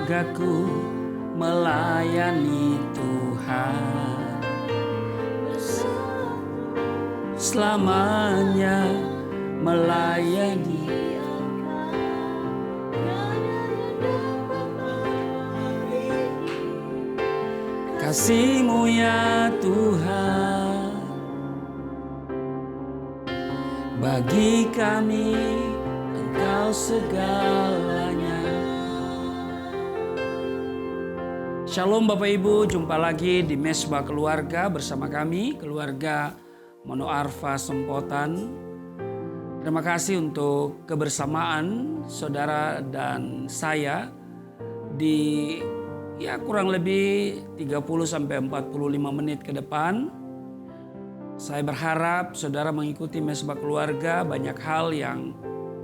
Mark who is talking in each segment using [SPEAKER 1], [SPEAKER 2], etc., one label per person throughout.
[SPEAKER 1] keluargaku melayani Tuhan. Selamanya melayani. Kasih-Mu ya Tuhan, bagi kami Engkau segalanya. Shalom Bapak Ibu, jumpa lagi di Mesbah Keluarga bersama kami, keluarga Mono Arfa Sempotan. Terima kasih untuk kebersamaan saudara dan saya di kurang lebih 30-45 menit ke depan. Saya berharap saudara mengikuti Mesbah Keluarga, banyak hal yang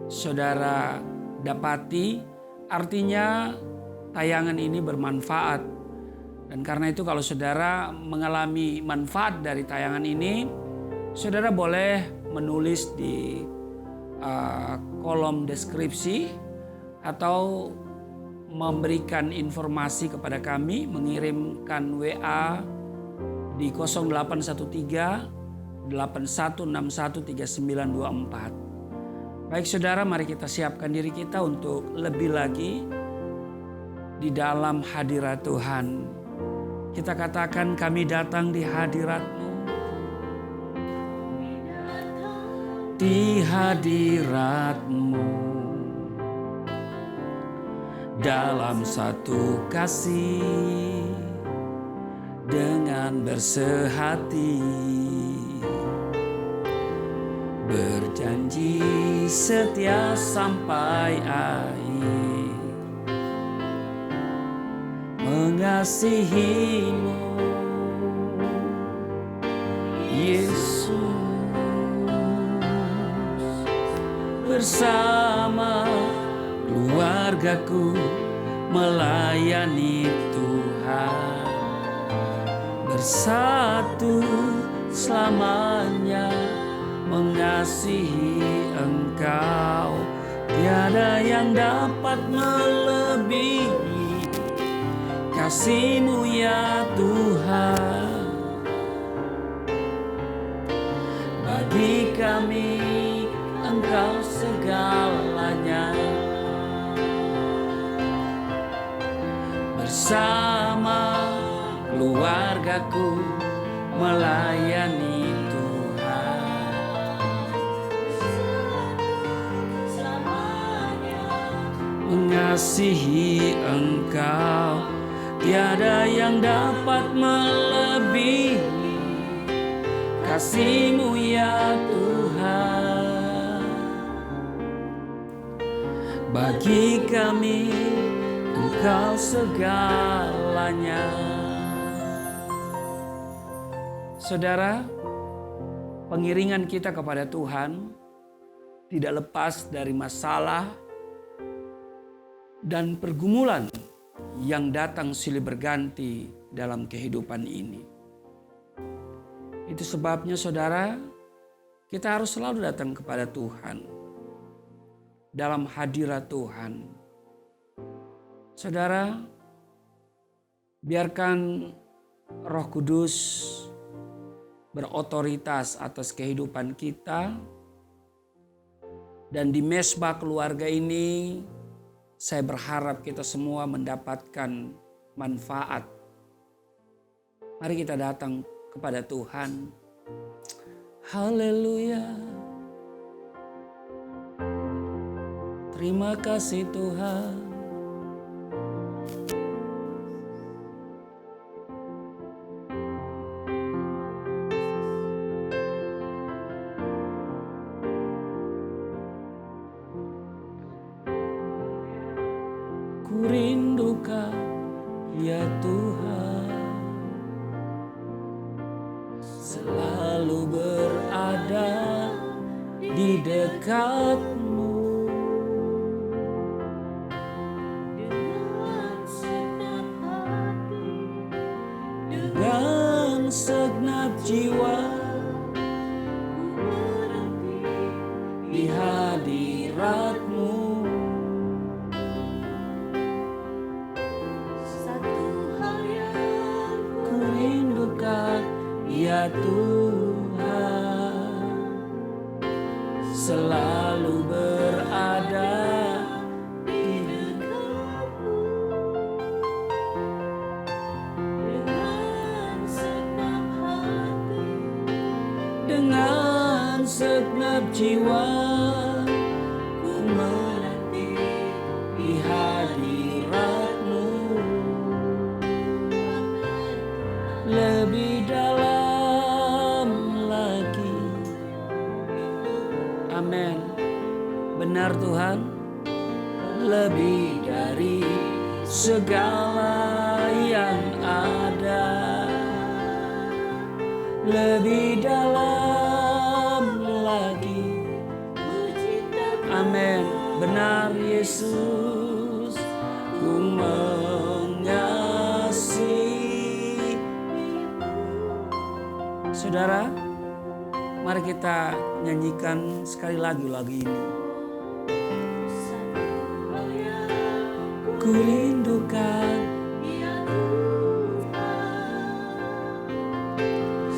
[SPEAKER 1] saudara dapati. Artinya tayangan ini bermanfaat. Dan karena itu kalau saudara mengalami manfaat dari tayangan ini, saudara boleh menulis di kolom deskripsi atau memberikan informasi kepada kami, mengirimkan WA di 0813 8161 3924. Baik saudara, mari kita siapkan diri kita untuk lebih lagi di dalam hadirat Tuhan. Kita katakan, kami datang di hadirat-Mu. Di hadirat-Mu. Dalam satu kasih dengan bersehati, berjanji setia sampai akhir, mengasihi-Mu Yesus, bersama keluargaku melayani Tuhan, bersatu selamanya mengasihi Engkau. Tiada yang dapat melebihi kasih-Mu ya Tuhan, bagi kami Engkau segalanya. Bersama keluargaku melayani Tuhan, mengasihi Engkau. Tiada yang dapat melebihi kasih-Mu ya Tuhan, bagi kami Engkau segalanya. Saudara, pengiringan kita kepada Tuhan tidak lepas dari masalah dan pergumulan yang datang silih berganti dalam kehidupan ini. Itu sebabnya saudara, kita harus selalu datang kepada Tuhan, dalam hadirat Tuhan. Saudara, biarkan Roh Kudus berotoritas atas kehidupan kita. Dan di Mesbah Keluarga ini, saya berharap kita semua mendapatkan manfaat. Mari kita datang kepada Tuhan. Haleluya. Terima kasih Tuhan. Ku rindukan ya Tuhan, selalu berada di dekat-Mu. Dengan segenap jiwa di hadirat-Mu. Tuhan selalu berada di dekatmu. Dengan segenap hati, dengan segenap jiwa, ku menanti di hadirat-Mu. Lebih dalam lagi. Amin. Benar Tuhan, lebih dari segala yang ada, lebih dalam lagi. Amin. Benar Yesus, ku mengasihi. Saudara, mari kita nyanyikan sekali lagu ini. Ku rindukan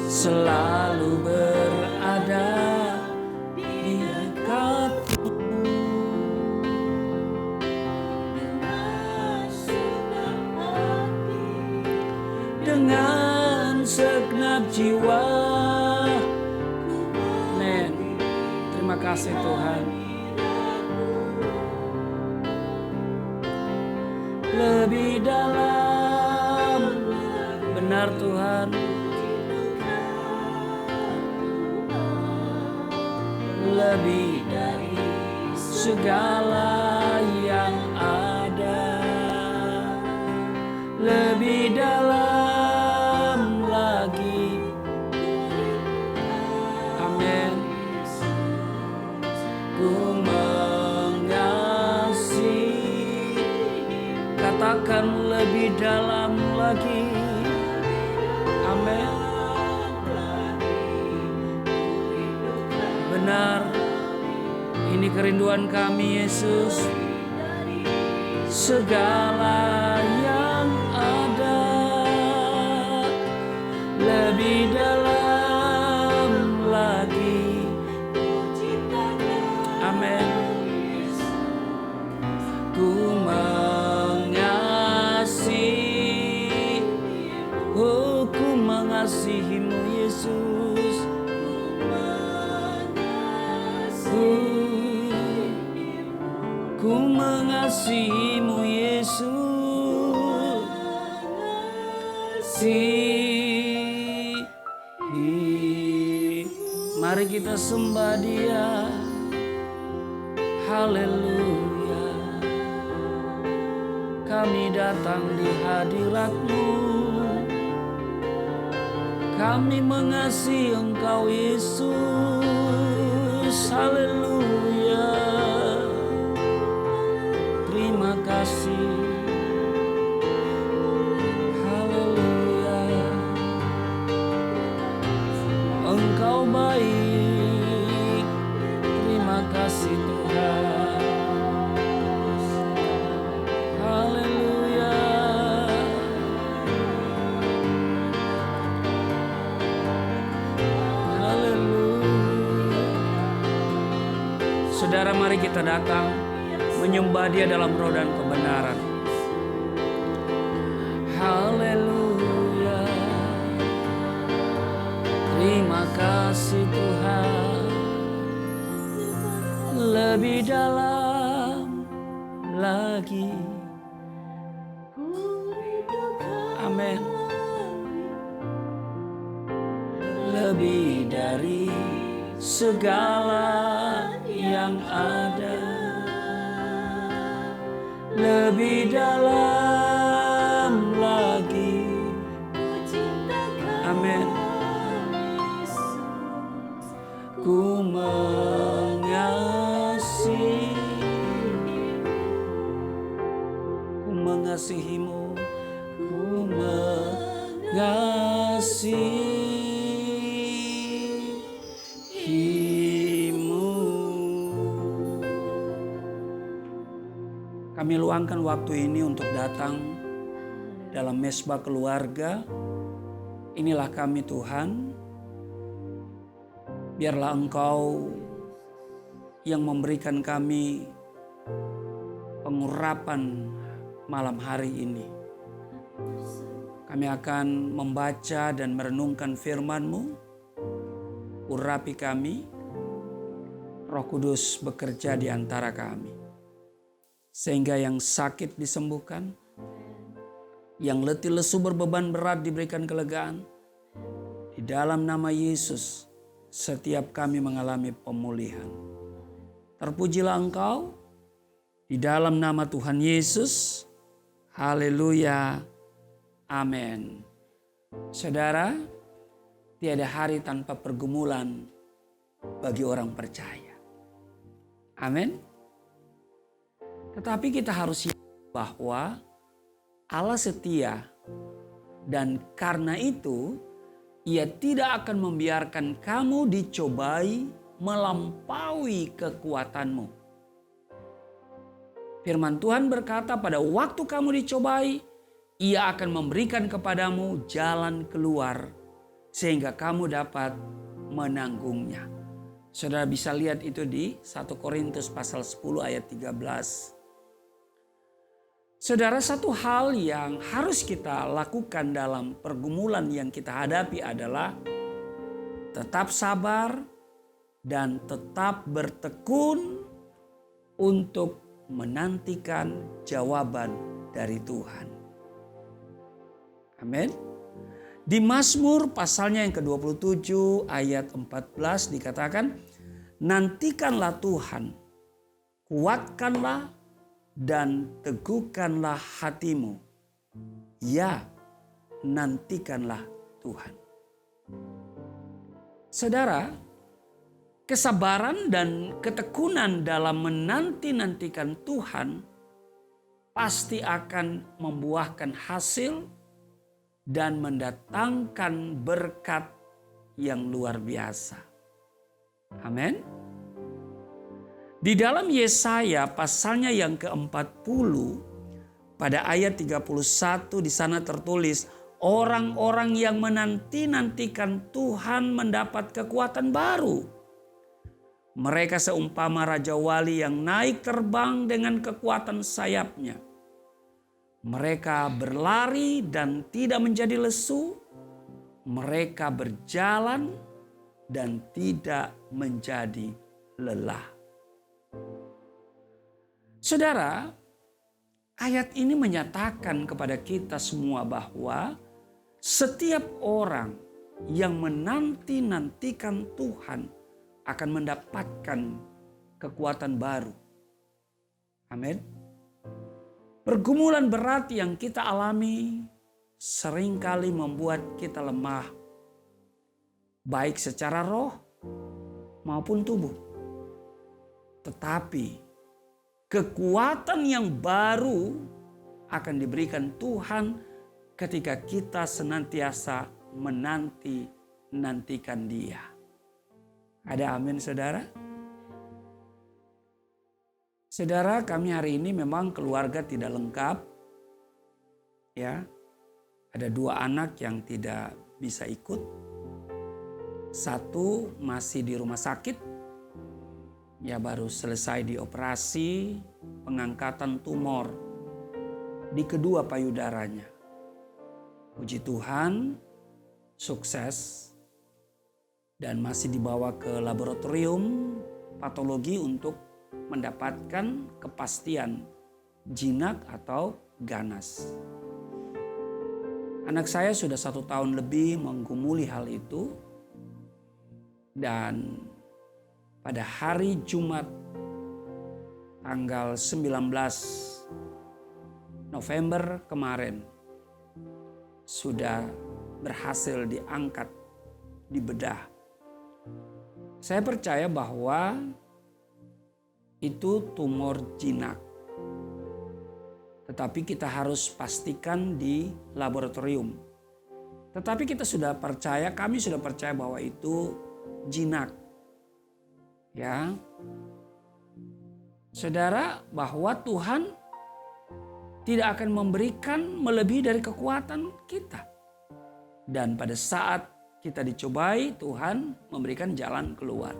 [SPEAKER 1] selalu berada di dekat-Mu. Dengan segenap jiwa. Amin. Terima kasih Tuhan. Lebih dalam. Benar Tuhan. Lebih dari segala yang ada, lebih dalam lagi. Amin. Ku mengasihi. Katakan lebih dalam lagi. Amin. Benar, ini kerinduan kami Yesus. Segala yang ada, lebih dalam lagi. Amin. Ku mengasihi, oh ku mengasihi-Mu Yesus. Ku mengasihi-Mu Yesus. Mari kita sembah Dia. Haleluya. Kami datang di hadirat-Mu. Kami mengasihi Engkau Yesus. Haleluya. Terima kasih. Haleluya. Engkau baik. Terima kasih Tuhan. Haleluya. Haleluya. Saudara, mari kita datang menyembah Dia dalam roh dan kebenaran. Haleluya. Terima kasih Tuhan. Lebih dalam lagi. Amin. Lebih dari segala yang ada, lebih dalam lagi. Amin. Ku mengasihi-Mu, ku mengasihi-Mu. Kami luangkan waktu ini untuk datang dalam mesbah keluarga. Inilah kami Tuhan, Biarlah Engkau yang memberikan kami pengurapan malam hari ini. Kami akan membaca dan merenungkan firman-Mu. Urapi kami, Roh Kudus bekerja di antara kami. Sehingga yang sakit disembuhkan, yang letih lesu berbeban berat diberikan kelegaan. Di dalam nama Yesus, setiap kami mengalami pemulihan. Terpujilah Engkau di dalam nama Tuhan Yesus. Haleluya. Amin. Saudara, tiada hari tanpa pergumulan bagi orang percaya. Amin. Tetapi kita harus ingat bahwa Allah setia, dan karena itu Ia tidak akan membiarkan kamu dicobai melampaui kekuatanmu. Firman Tuhan berkata, pada waktu kamu dicobai, Ia akan memberikan kepadamu jalan keluar sehingga kamu dapat menanggungnya. Saudara bisa lihat itu di 1 Korintus pasal 10 ayat 13. Saudara, satu hal yang harus kita lakukan dalam pergumulan yang kita hadapi adalah tetap sabar dan tetap bertekun untuk menantikan jawaban dari Tuhan. Amin. Di Mazmur pasalnya yang ke-27 ayat 14 dikatakan, nantikanlah Tuhan, kuatkanlah dan teguhkanlah hatimu. Ya, nantikanlah Tuhan. Saudara, kesabaran dan ketekunan dalam menanti-nantikan Tuhan pasti akan membuahkan hasil dan mendatangkan berkat yang luar biasa. Amin. Di dalam Yesaya pasalnya yang ke-40 pada ayat 31 di sana tertulis, orang-orang yang menanti-nantikan Tuhan mendapat kekuatan baru. Mereka seumpama Raja Wali yang naik terbang dengan kekuatan sayapnya. Mereka berlari dan tidak menjadi lesu. Mereka berjalan dan tidak menjadi lelah. Saudara, ayat ini menyatakan kepada kita semua bahwa setiap orang yang menanti-nantikan Tuhan akan mendapatkan kekuatan baru. Amin. Pergumulan berat yang kita alami seringkali membuat kita lemah, baik secara roh maupun tubuh. Tetapi kekuatan yang baru akan diberikan Tuhan ketika kita senantiasa menanti-nantikan Dia. Ada amin, saudara? Saudara, kami hari ini memang keluarga tidak lengkap. Ya, ada 2 anak yang tidak bisa ikut. 1 masih di rumah sakit. Ya, baru selesai dioperasi pengangkatan tumor di kedua payudaranya. Puji Tuhan, sukses dan masih dibawa ke laboratorium patologi untuk mendapatkan kepastian jinak atau ganas. Anak saya sudah 1 tahun lebih menggumuli hal itu, dan pada hari Jumat tanggal 19 November kemarin sudah berhasil diangkat, dibedah. Saya percaya bahwa itu tumor jinak. Tetapi kita harus pastikan di laboratorium. Tetapi kita sudah percaya, kami sudah percaya bahwa itu jinak. Ya, saudara, bahwa Tuhan tidak akan memberikan melebihi dari kekuatan kita. Dan pada saat kita dicobai, Tuhan memberikan jalan keluar.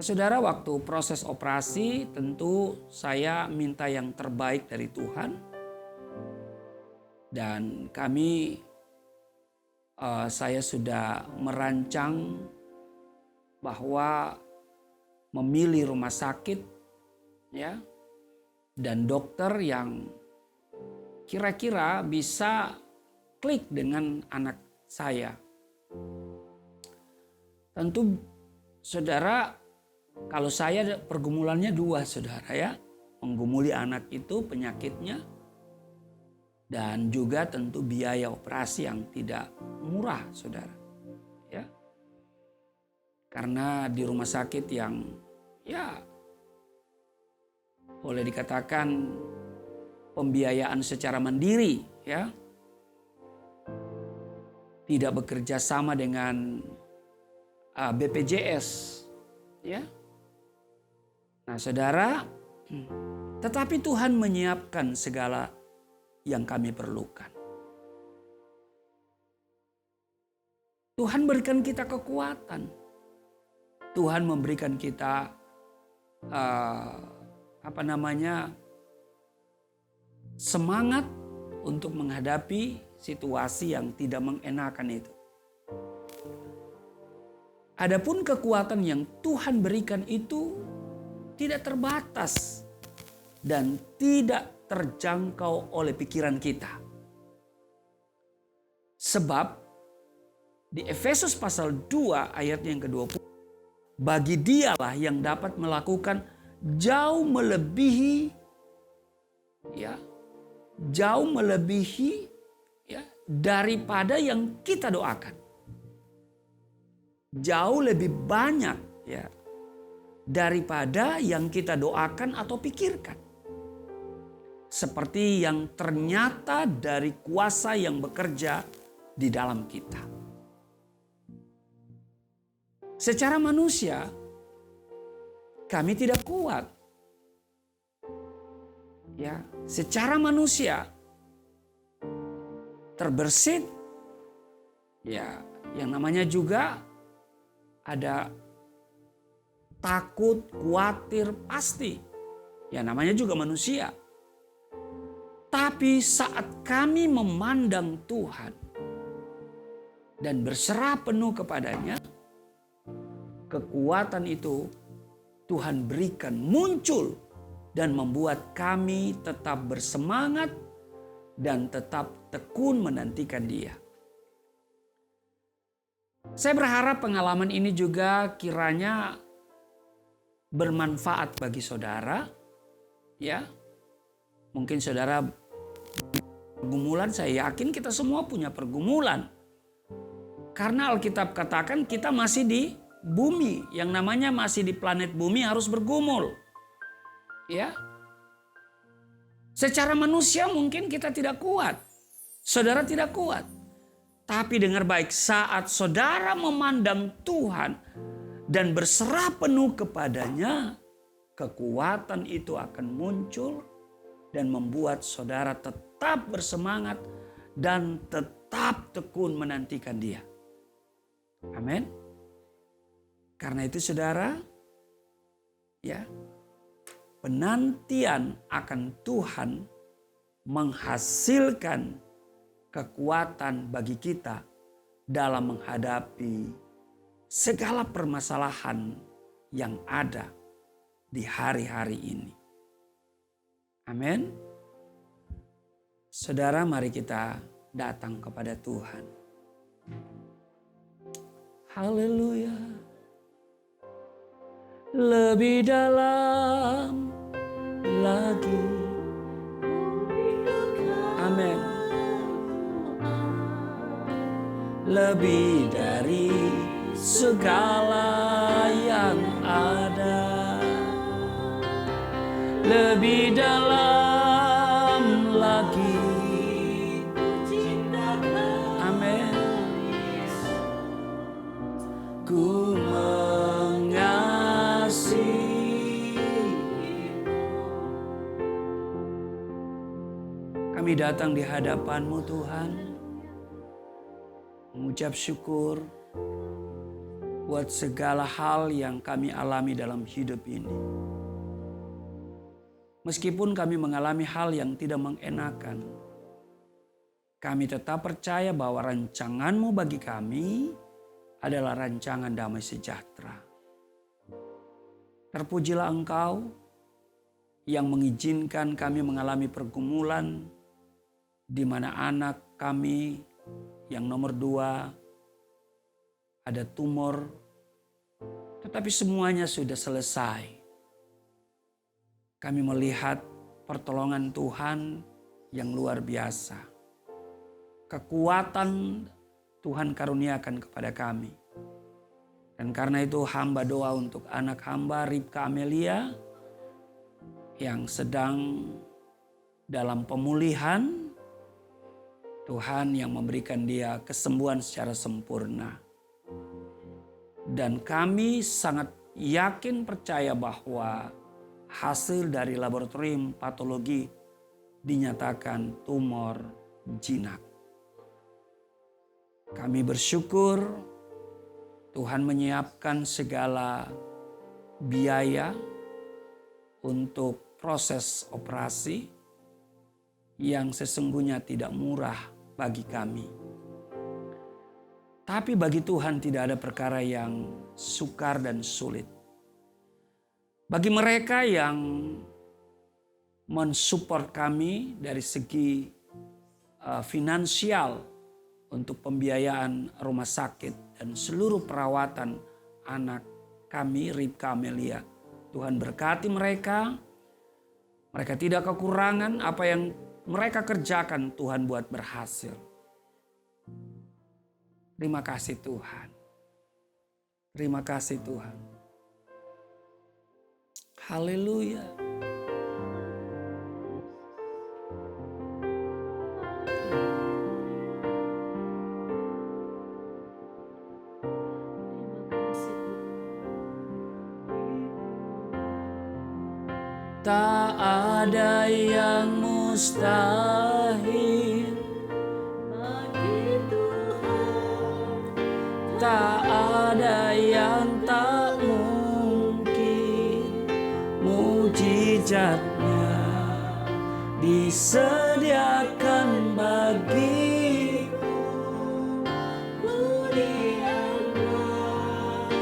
[SPEAKER 1] Saudara, waktu proses operasi tentu saya minta yang terbaik dari Tuhan. Dan saya sudah merancang bahwa memilih rumah sakit ya dan dokter yang kira-kira bisa klik dengan anak saya. Tentu saudara, kalau saya pergumulannya dua saudara ya. Menggumuli anak itu penyakitnya. Dan juga tentu biaya operasi yang tidak murah saudara. Ya. Karena di rumah sakit yang ya boleh dikatakan pembiayaan secara mandiri ya. Tidak bekerja sama dengan BPJS ya. Nah saudara, tetapi Tuhan menyiapkan segala yang kami perlukan. Tuhan berikan kita kekuatan. Tuhan memberikan kita semangat untuk menghadapi situasi yang tidak mengenakan itu. Adapun kekuatan yang Tuhan berikan itu tidak terbatas dan tidak terjangkau oleh pikiran kita. Sebab di Efesus pasal 2 ayat yang ke-20, bagi dialah yang dapat melakukan jauh melebihi daripada yang kita doakan. Jauh lebih banyak ya daripada yang kita doakan atau pikirkan. Seperti yang ternyata dari kuasa yang bekerja di dalam kita. Secara manusia, kami tidak kuat. Ya, secara manusia terbersit, ya, yang namanya juga ada takut, khawatir, pasti. Ya namanya juga manusia. Tapi saat kami memandang Tuhan dan berserah penuh kepadanya, kekuatan itu Tuhan berikan muncul dan membuat kami tetap bersemangat dan tetap tekun menantikan Dia. Saya berharap pengalaman ini juga kiranya bermanfaat bagi saudara, ya. Mungkin saudara pergumulan, saya yakin kita semua punya pergumulan. Karena Alkitab katakan kita masih di bumi, yang namanya masih di planet bumi harus bergumul. Ya. Secara manusia mungkin kita tidak kuat. Saudara tidak kuat. Tapi dengar baik, saat saudara memandang Tuhan dan berserah penuh kepadanya, kekuatan itu akan muncul dan membuat saudara tetap bersemangat dan tetap tekun menantikan Dia. Amin. Karena itu saudara, ya, penantian akan Tuhan menghasilkan kekuatan bagi kita dalam menghadapi segala permasalahan yang ada di hari-hari ini. Amin. Saudara, mari kita datang kepada Tuhan. Haleluya. Lebih dalam lagi. Amin. Lebih dari segala yang ada, lebih dalam lagi. Amin. Ku mengasihimu. Kami datang di hadapan-Mu Tuhan. mengucap syukur buat segala hal yang kami alami dalam hidup ini. Meskipun kami mengalami hal yang tidak mengenakan, kami tetap percaya bahwa rancangan-Mu bagi kami adalah rancangan damai sejahtera. Terpujilah Engkau yang mengizinkan kami mengalami pergumulan di mana anak kami yang nomor 2 ada tumor, tetapi semuanya sudah selesai. Kami melihat pertolongan Tuhan yang luar biasa. Kekuatan Tuhan karuniakan kepada kami. Dan karena itu hamba doa untuk anak hamba Ribka Amelia yang sedang dalam pemulihan. Tuhan yang memberikan dia kesembuhan secara sempurna. Dan kami sangat yakin percaya bahwa hasil dari laboratorium patologi dinyatakan tumor jinak. Kami bersyukur Tuhan menyiapkan segala biaya untuk proses operasi yang sesungguhnya tidak murah bagi kami. Tapi bagi Tuhan tidak ada perkara yang sukar dan sulit. Bagi mereka yang mensupport kami dari segi finansial untuk pembiayaan rumah sakit dan seluruh perawatan anak kami Ribka Amelia. Tuhan berkati mereka. Mereka tidak kekurangan apa yang mereka kerjakan, Tuhan buat berhasil. Terima kasih Tuhan. Terima kasih Tuhan. Haleluya. Tak ada yang mustahil bagi Tuhan. Tak ada yang tak mungkin. Mujizatnya disediakan bagiku. Ku diangkat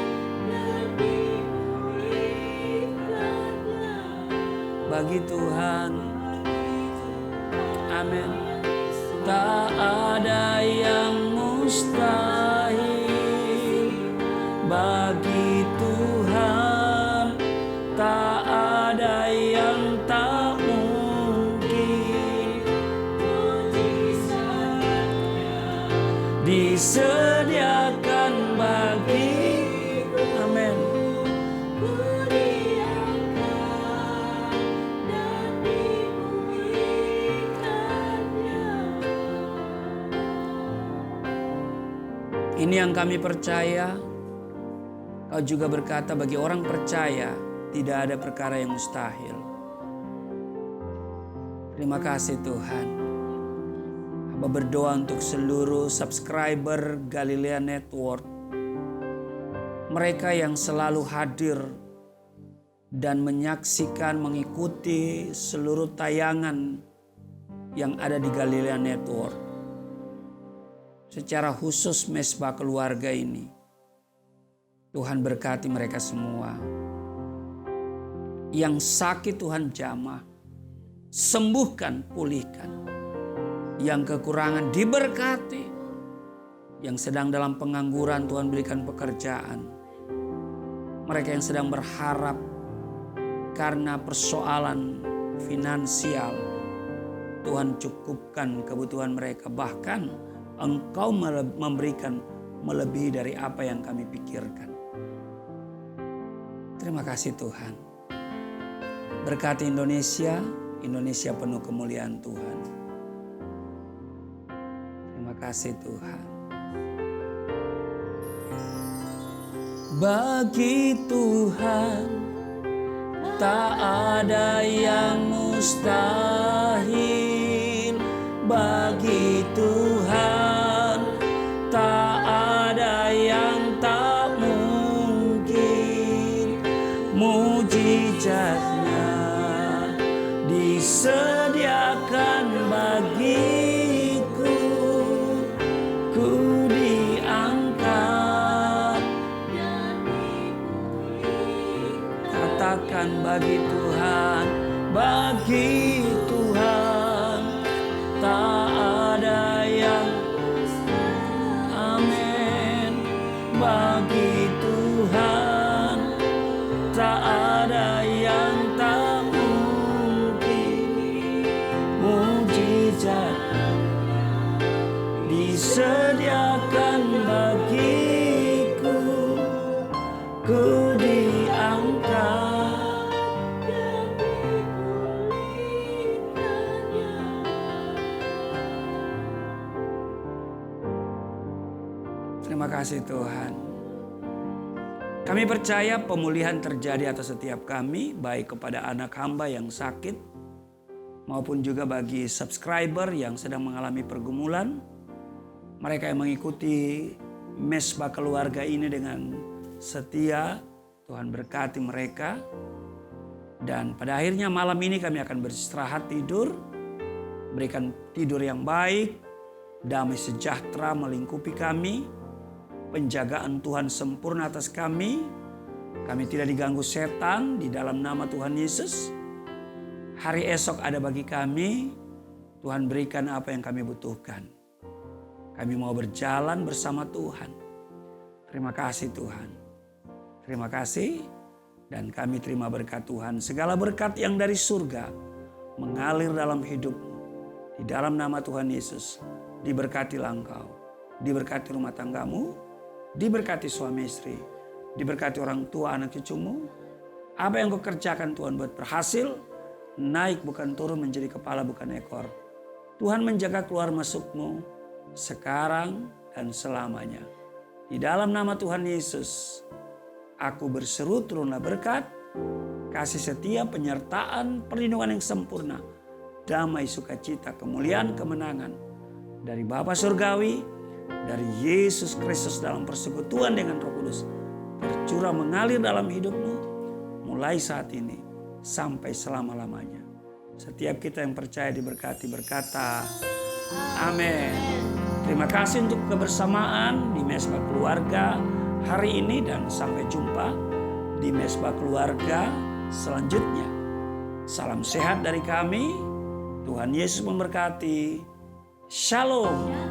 [SPEAKER 1] dan dimuliakannya. Bagi Tuhan, amin. Tak ada yang mustahil bagi Tuhan. Tak ada yang tak mungkin. Disediakan bagiku, amin. Ini yang kami percaya. Kau juga berkata bagi orang percaya tidak ada perkara yang mustahil. Terima kasih Tuhan. Hamba berdoa untuk seluruh subscriber Galilea Network. Mereka yang selalu hadir dan menyaksikan, mengikuti seluruh tayangan yang ada di Galilea Network. Secara khusus mesbah keluarga ini. Tuhan berkati mereka semua. Yang sakit Tuhan jamah. Sembuhkan, pulihkan. Yang kekurangan diberkati. Yang sedang dalam pengangguran Tuhan berikan pekerjaan. Mereka yang sedang berharap karena persoalan finansial. Tuhan cukupkan kebutuhan mereka. Bahkan Engkau memberikan melebihi dari apa yang kami pikirkan. Terima kasih Tuhan. Berkati Indonesia, Indonesia penuh kemuliaan Tuhan. Terima kasih Tuhan. Bagi Tuhan tak ada yang mustahil. Bagi Tuhan tak mujizatnya disediakan bagiku. Ku diangkat, katakan bagi Tuhan, bagi Tuhan tak ada yang, amin, bagi Tuhan tak ada yang tak mungkin. Mujizat disediakan bagiku, ku diangkat. Terima kasih Tuhan. Kami percaya pemulihan terjadi atas setiap kami, baik kepada anak hamba yang sakit, maupun juga bagi subscriber yang sedang mengalami pergumulan. Mereka yang mengikuti mesbah keluarga ini dengan setia, Tuhan berkati mereka. Dan pada akhirnya malam ini kami akan beristirahat tidur, berikan tidur yang baik, damai sejahtera melingkupi kami, penjagaan Tuhan sempurna atas kami. Kami tidak diganggu setan di dalam nama Tuhan Yesus. Hari esok ada bagi kami. Tuhan berikan apa yang kami butuhkan. Kami mau berjalan bersama Tuhan. Terima kasih Tuhan. Terima kasih. Dan kami terima berkat Tuhan. Segala berkat yang dari surga mengalir dalam hidupmu. Di dalam nama Tuhan Yesus. Diberkatilah engkau. Diberkati rumah tanggamu. Diberkati suami istri. Diberkati orang tua anak cucumu. Apa yang kau kerjakan Tuhan buat berhasil. Naik bukan turun, menjadi kepala bukan ekor. Tuhan menjaga keluar masukmu sekarang dan selamanya. Di dalam nama Tuhan Yesus, aku berseru turunlah berkat, kasih setia, penyertaan, perlindungan yang sempurna, damai, sukacita, kemuliaan, kemenangan dari Bapa Surgawi, dari Yesus Kristus dalam persekutuan dengan Roh Kudus tercurah mengalir dalam hidupmu mulai saat ini sampai selama-lamanya. Setiap kita yang percaya diberkati berkata amin. Terima kasih untuk kebersamaan di mesbah keluarga hari ini, dan sampai jumpa di mesbah keluarga selanjutnya. Salam sehat dari kami. Tuhan Yesus memberkati. Shalom.